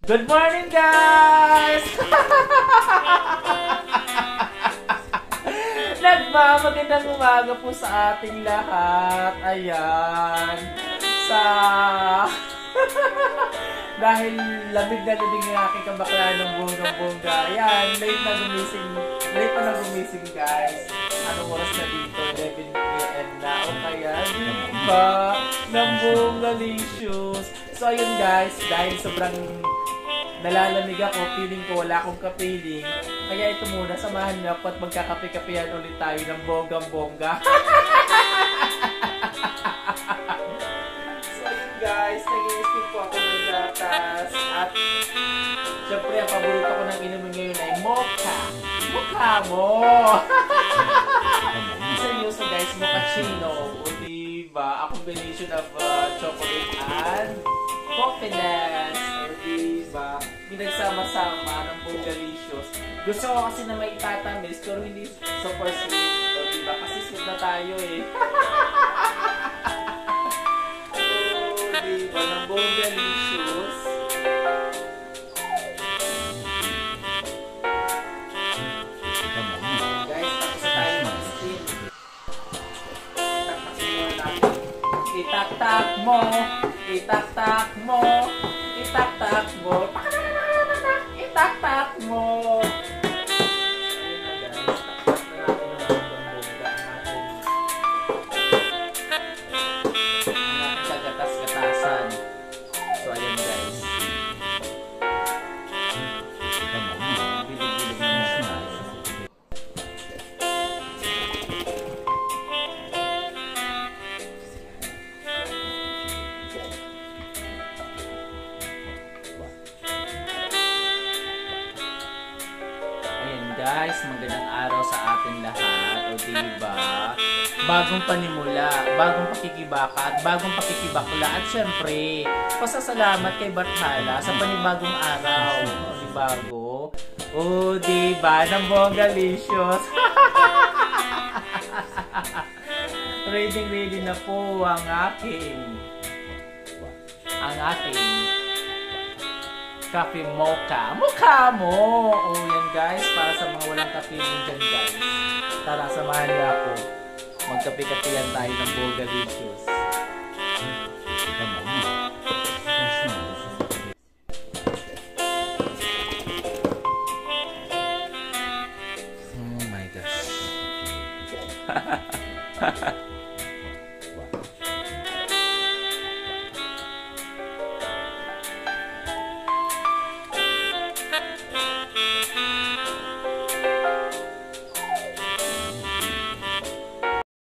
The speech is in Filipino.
Good morning, guys! Magandang umaga po sa ating lahat. Ayan. Dahil lamig na lamig ng aking kabakla ng bonggang-bongga. Ayan, late na gumising, guys. Anong oras na dito? 11 PM na. O kaya, diba? Ng bonggalicious. So, ayun guys, dahil sobrang nalalamig ako, feeling ko wala akong kapiling. Kaya ito muna, samahan niyo ako at magkakape-kapehan ulit tayo ng bonggang-bongga. So yun guys, nag-i-steam po ako ng gatas. At syempre, ang paborito ko ng inumin ngayon ay mocha. Mocha mo! Seryoso guys, mochaccino. O diba, a combination of chocolate and coconut. Diba? Pinagsama-sama ng bonggalicious. Gusto ko kasi na may itatamis pero hindi super sweet. O diba? Kasi sweet na tayo eh. Oh, diba? Ng bonggalicious. Guys, tapos na tayo ng steam. Taktakin mo natin. Itaktak mo. Itaktak mo. Itaktak mo. Itaktak mo. Ayun na guys. Taktak na natin ang bongga natin. Ang ating kagatas-gatasan. So ayun guys. Bilig-bilig na siya. Guys, magandang araw sa atin lahat, o diba? Bagong panimula, bagong pakikibaka at bagong pakikibakla at syempre, pasasalamat kay Barthala sa panibagong araw, o dibago? O diba? Ng bonggalicious. Ready na po ang aking Coffee mocha. Mocha mo! O yan guys, para sa mga walang kapiling dyan guys. Tara, samahan niyo ako. Magkape-kapehan tayo ng bonggalicious. Oh my gosh.